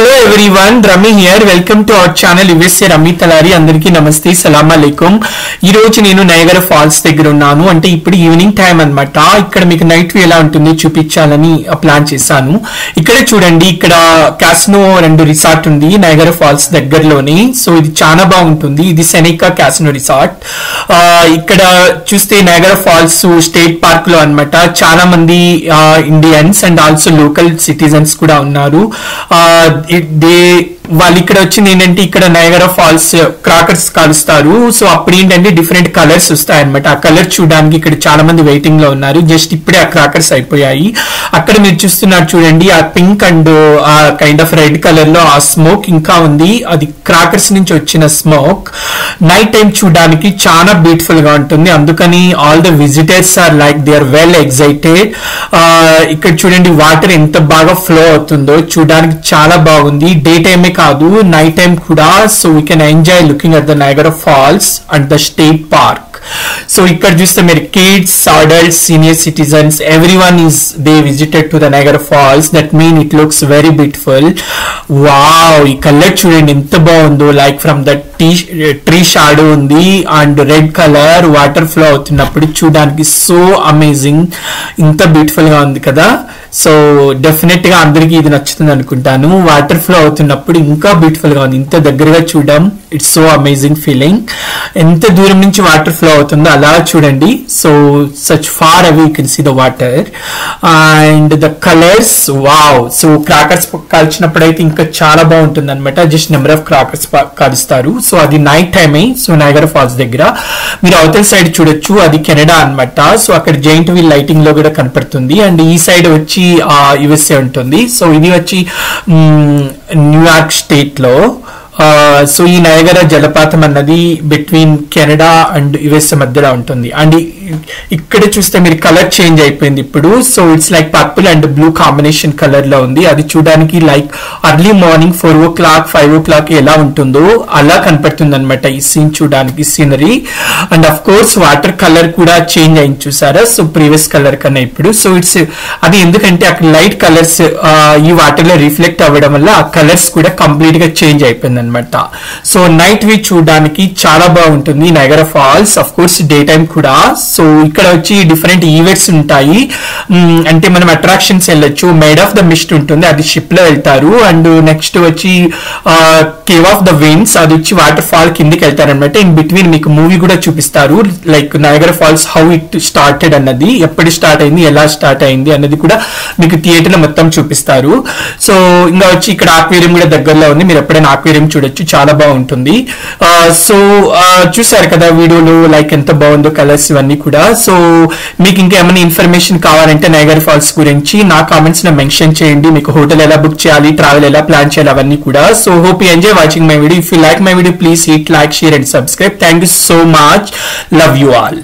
Hello everyone, Rami here. Welcome to our channel USA Rami Talari. అందరికీ నమస్తే, సలాం అలైకుం. ఈ రోజు నేను నయగరా ఫాల్స్ దగ్గర ఉన్నాను. అంటే ఇప్పుడు ఈవినింగ్ టైం అన్నమాట. ఇక్కడ మీకు నైట్ వ్యూ ఎలా ఉంటుంది చూపించాలని ప్లాన్ చేశాను. ఇక్కడ చూడండి, ఇక్కడ క్యాసినో రెండు రిసార్ట్ ఉంది నయగరా ఫాల్స్ దగ్గరలోనే. సో ఇది చాలా బాగుంటుంది. ఇది సెనెకా క్యాసినో రిసార్ట్. ఇక్కడ చూస్తే నయగరా ఫాల్స్ స్టేట్ పార్క్ లో అన్నమాట. చాలా మంది Indians and also local citizens కూడా ఉన్నారు. వాళ్ళు ఇక్కడ వచ్చింది ఏంటంటే, ఇక్కడ నయగరా ఫాల్స్ క్రాకర్స్ కాలుస్తారు. సో అప్పుడు ఏంటంటే డిఫరెంట్ కలర్స్ వస్తాయి అనమాట. ఆ కలర్ చూడడానికి ఇక్కడ చాలా మంది వెయిటింగ్ లో ఉన్నారు. జస్ట్ ఇప్పుడే ఆ క్రాకర్స్ అయిపోయాయి. అక్కడ మీరు చూస్తున్నారు చూడండి, ఆ పింక్ అండ్ ఆ కైండ్ ఆఫ్ రెడ్ కలర్ లో ఆ స్మోక్ ఇంకా ఉంది. అది క్రాకర్స్ నుంచి వచ్చిన స్మోక్. నైట్ టైం చూడడానికి చాలా బ్యూటిఫుల్ గా ఉంటుంది. అందుకని all the visitors are like they are well excited. ఇక్కడ చూడండి వాటర్ ఎంత బాగా ఫ్లో అవుతుందో చూడడానికి చాలా బాగుంది. డే టైమే కాదు, నైట్ టైం కూడా. So we can enjoy looking at the Niagara Falls and the state park. So ఇక్కడ చూస్తే మీరు kids, adults, senior citizens, everyone is they visited to the Niagara Falls. That mean it looks very beautiful. Wow, ఈ colour చూడండి ఎంత బాగుందో. Like from the tree shadow ఉంది and red colour water flow అవుతున్నప్పుడు చూడడానికి సో అమేజింగ్. ఇంత beautiful గా ఉంది కదా. సో డెఫినెట్ గా అందరికి ఇది నచ్చుతుంది అనుకుంటాను. వాటర్ ఫ్లో అవుతున్నప్పుడు ఇంకా బ్యూటిఫుల్ గా ఉంది. ఇంత దగ్గరగా చూడడం, ఇట్స్ సో అమేజింగ్ ఫీలింగ్. ఎంత దూరం నుంచి వాటర్ ఫ్లో అవుతుందో అలా చూడండి. So such far away you can see the water and the colours. Wow. So crackers కాల్చినప్పుడు అయితే ఇంకా చాలా బాగుంటుంది అనమాట. జస్ట్ నెంబర్ ఆఫ్ క్రాకర్స్ కాలుస్తారు. సో అది నైట్ టైమే. సో నయగరా ఫాల్స్ దగ్గర మీరు అవతల సైడ్ చూడొచ్చు, అది కెనడా అనమాట. సో అక్కడ జైంట్ వీల్ లైటింగ్ లో కూడా కనపడుతుంది. అండ్ ఈ సైడ్ వచ్చి యుఎస్ఏ ఉంటుంది. సో ఇది వచ్చి న్యూయార్క్ స్టేట్ లో. సో ఈ నయగరా జలపాతం అన్నది బిట్వీన్ కెనడా అండ్ యుఎస్ఏ మధ్యలో ఉంటుంది. అండ్ ఇక్కడ చూస్తే మీరు కలర్ చేంజ్ అయిపోయింది ఇప్పుడు. So it's like purple and blue combination colour లో ఉంది. అది చూడడానికి like early morning 4 o'clock 5 o'clock ఎలా ఉంటుందో అలా కనపడుతుంది అనమాట ఈ సీన్ చూడడానికి, scenery. And of course water colour కూడా చేంజ్ అయింది చూసారా. సో ప్రీవియస్ కలర్ కన్నా ఇప్పుడు. సో ఇట్స్ అది ఎందుకంటే అక్కడ లైట్ కలర్స్ ఈ వాటర్ లో రిఫ్లెక్ట్ అవ్వడం వల్ల ఆ కలర్స్ కూడా కంప్లీట్ గా చేంజ్ అయిపోయింది అనమాట. సో నైట్ వ్యూ చూడడానికి చాలా బాగుంటుంది Niagara Falls. Of course day time కూడా. సో ఇక్కడ వచ్చి డిఫరెంట్ ఈవెంట్స్ ఉంటాయి. అంటే మనం అట్రాక్షన్స్ వెళ్ళొచ్చు. మేడ్ ఆఫ్ ద మిస్ట్ ఉంటుంది, అది షిప్ లో వెళ్తారు. అండ్ నెక్స్ట్ వచ్చి కేవ్ ఆఫ్ ద విండ్స్, అది వచ్చి వాటర్ ఫాల్ కిందికి వెళ్తారనమాట. ఇన్ బిట్వీన్ మీకు మూవీ కూడా చూపిస్తారు, like Niagara Falls how it started అన్నది, ఎప్పుడు స్టార్ట్ అయింది, ఎలా స్టార్ట్ అయింది అన్నది కూడా మీకు థియేటర్ లో మొత్తం చూపిస్తారు. సో ఇంకా వచ్చి ఇక్కడ ఆక్వేరియం కూడా దగ్గరలో ఉంది. మీరు ఎప్పుడైనా ఆక్వేరియం చూడొచ్చు, చాలా బాగుంటుంది. సో చూసారు కదా వీడియోలో లైక్ ఎంత బాగుందో కలర్స్ ఇవన్నీ కూడా. సో మీకు ఇంకా ఏమైనా ఇన్ఫర్మేషన్ కావాలంటే నయగరా ఫాల్స్ గురించి నా కామెంట్స్ లో మెన్షన్ చేయండి. మీకు హోటల్ ఎలా బుక్ చేయాలి, ట్రావెల్ ఎలా ప్లాన్ చేయాలి అవన్నీ కూడా. So hope you enjoy watching my video. If you like my video please hit like, share and subscribe. Thank you so much. Love you all.